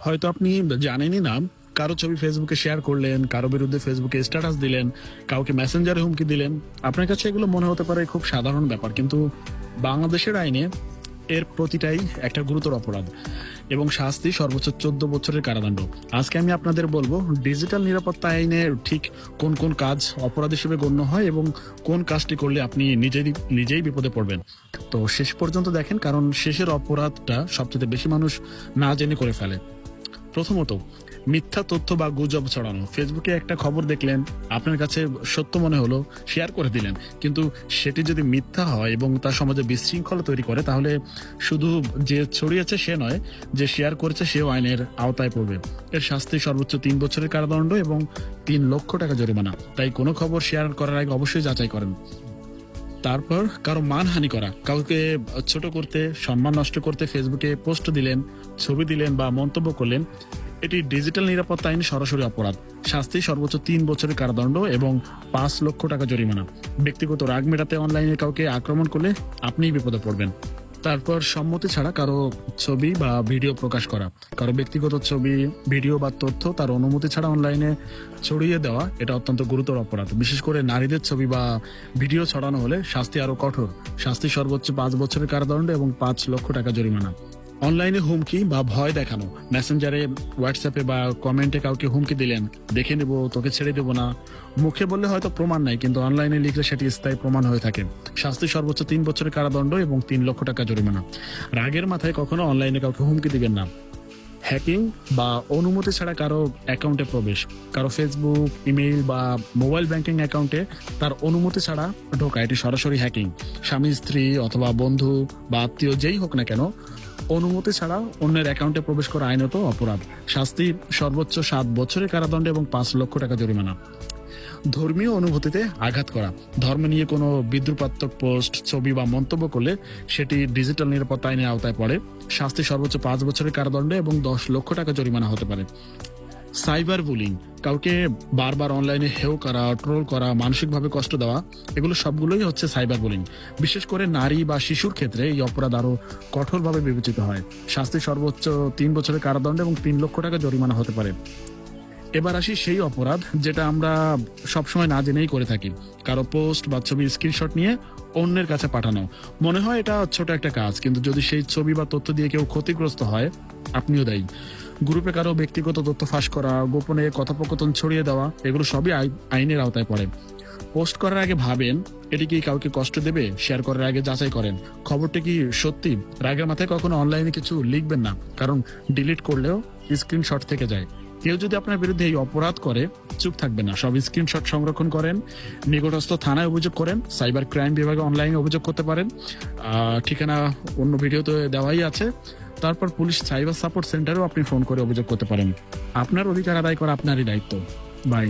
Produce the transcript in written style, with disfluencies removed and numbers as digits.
হয়তো আপনি জানেনই না, কারো ছবি ফেসবুকে শেয়ার করলেন, কারো বিরুদ্ধে ফেসবুকে স্ট্যাটাস দিলেন, কাউকে মেসেঞ্জারে হুমকি দিলেন। আপনার কাছে এগুলো মনে হতে পারে খুব সাধারণ ব্যাপার, কিন্তু বাংলাদেশের আইনে এর প্রতিটাই একটা গুরুতর অপরাধ এবং শাস্তি সর্বোচ্চ 14 বছরের কারাদণ্ড। আজকে আমি আপনাদের বলবো ডিজিটাল নিরাপত্তা আইনে ঠিক কোন কোন কাজ অপরাধ হিসেবে গণ্য হয় এবং কোন কাজটি করলে আপনি নিজেই বিপদে পড়বেন। তো শেষ পর্যন্ত দেখেন, কারণ শেষের অপরাধটা সবচেয়ে বেশি মানুষ না জেনে করে ফেলে। প্রথমত, মিথ্যা তথ্য বা গুজব ছড়ানো। ফেসবুকে একটা খবর দেখলেন, আপনার কাছে সত্য মনে হলো, শেয়ার করে দিলেন, কিন্তু সেটি যদি মিথ্যা হয় এবং তার সমাজে বিশৃঙ্খলা তৈরি করে, তাহলে শুধু যে ছড়িয়েছে সে নয়, যে শেয়ার করেছে সেও আইনের আওতায় পড়বে। এর শাস্তি সর্বোচ্চ 3 বছরের কারাদণ্ড এবং 3 লক্ষ টাকা জরিমানা। তাই কোনো খবর শেয়ার করার আগে অবশ্যই যাচাই করেন। তারপর কারো মানহানি করা, কাউকে ছোট করতে, সম্মান নষ্ট করতে ফেসবুকে পোস্ট দিলেন, ছবি দিলেন বা মন্তব্য করলেন, এটি ডিজিটাল নিরাপত্তা আইনে সরাসরি অপরাধ। শাস্তি সর্বোচ্চ 3 বছরের কারাদণ্ড এবং 5 লক্ষ টাকা জরিমানা। ব্যক্তিগত রাগ মেটাতে অনলাইনে কাউকে আক্রমণ করলে আপনিই বিপদে পড়বেন। তারপর সম্মতি ছাড়া কারো ছবি বা ভিডিও প্রকাশ করা, কারো ব্যক্তিগত ছবি, ভিডিও বা তথ্য তার অনুমতি ছাড়া অনলাইনে ছড়িয়ে দেওয়া, এটা অত্যন্ত গুরুতর অপরাধ। বিশেষ করে নারীদের ছবি বা ভিডিও ছড়ানো হলে শাস্তি আরো কঠোর। শাস্তি সর্বোচ্চ 5 বছরের কারাদণ্ড এবং 5 লক্ষ টাকা জরিমানা। অনলাইনে হুমকি বা ভয় দেখানো, মেসেঞ্জারে, হোয়াটসঅ্যাপে বা কমেন্টে কাউকে হুমকি দিলেন, দেখে নেব, তোকে ছেড়ে দেবো না। মুখে বললে হয়তো প্রমাণ নাই, কিন্তু অনলাইনে লিখলে সেটি স্থায়ী প্রমাণ হয়ে থাকে। শাস্তি সর্বোচ্চ 3 বছরের কারাদণ্ড এবং 3 লক্ষ টাকা জরিমানা। রাগের মাথায় কখনো অনলাইনে কাউকে হুমকি দিবেন না। হ্যাকিং বা অনুমতি ছাড়া কারো অ্যাকাউন্টে প্রবেশ, কারো ফেসবুক, ইমেইল বা মোবাইল ব্যাংকিং অ্যাকাউন্টে তার অনুমতি ছাড়া ঢোকা, এটি সরাসরি হ্যাকিং। স্বামী, স্ত্রী অথবা বন্ধু বা আত্মীয় যেই হোক না কেন, অনুমতি ছাড়া অন্যের অ্যাকাউন্টে প্রবেশ করা আইনত অপরাধ। শাস্তি সর্বোচ্চ 7 বছরের কারাদণ্ড এবং 5 লক্ষ টাকা জরিমানা। ধর্মীয় অনুভূতিতে আঘাত করা, ধর্ম নিয়ে কোনো বিদ্রুপাত্মক পোস্ট, ছবি বা মন্তব্য করলে সেটি ডিজিটাল নিরাপত্তা আইনের আওতায় পড়ে। শাস্তি সর্বোচ্চ 5 বছরের কারাদণ্ড এবং 10 লক্ষ টাকা জরিমানা হতে পারে। সাইবার বুলিং, কাউকে বারবার অনলাইনে হেয় করা, ট্রোল করা, মানসিকভাবে কষ্ট দেওয়া, এগুলো সবগুলোই হচ্ছে সাইবার বুলিং। বিশেষ করে নারী বা শিশুর ক্ষেত্রে এই অপরাধ আরো কঠোরভাবে বিবেচিত হয়। শাস্তি সর্বোচ্চ 3 বছরের কারাদণ্ড এবং 3 লক্ষ টাকা জরিমানা হতে পারে। এবার আসি সেই অপরাধ যেটা আমরা সবসময় না জেনেই করে থাকি, কারো পোস্ট বা ছবির স্ক্রিনশট নিয়ে অন্যের কাছে পাঠানো। মনে হয় এটা ছোট একটা কাজ, কিন্তু যদি সেই ছবি বা তথ্য দিয়ে কেউ ক্ষতিগ্রস্ত হয়, আপনিও দায়ী। গ্রুপে কারো ব্যক্তিগত তথ্য ফাঁস করা, গোপনে কথোপকথন ছড়িয়ে দেওয়া, এগুলো সবই আইনের আওতায় পড়ে। পোস্ট করার আগে ভাবেন, এটি কি কাউকে কষ্ট দেবে? শেয়ার করার আগে যাচাই করেন, খবরটি কি সত্যি? রাগের মাথায় কখনো অনলাইনে কিছু লিখবেন না, কারণ ডিলিট করলেও স্ক্রিনশট থেকে যায়। কেউ যদি আপনার বিরুদ্ধে এই অপরাধ করে, চুপ থাকবেন না, সব স্ক্রিনশট সংরক্ষণ করেন, নিকটস্থ থানায় অভিযোগ করেন, সাইবার ক্রাইম বিভাগে অনলাইনে অভিযোগ করতে পারেন। ঠিকানা অন্য ভিডিওতে দেওয়াই আছে। তারপর পুলিশ সাইবার সাপোর্ট সেন্টারেও আপনি ফোন করে অভিযোগ করতে পারেন। আপনার অধিকার আদায় করা আপনারই দায়িত্ব। বাই।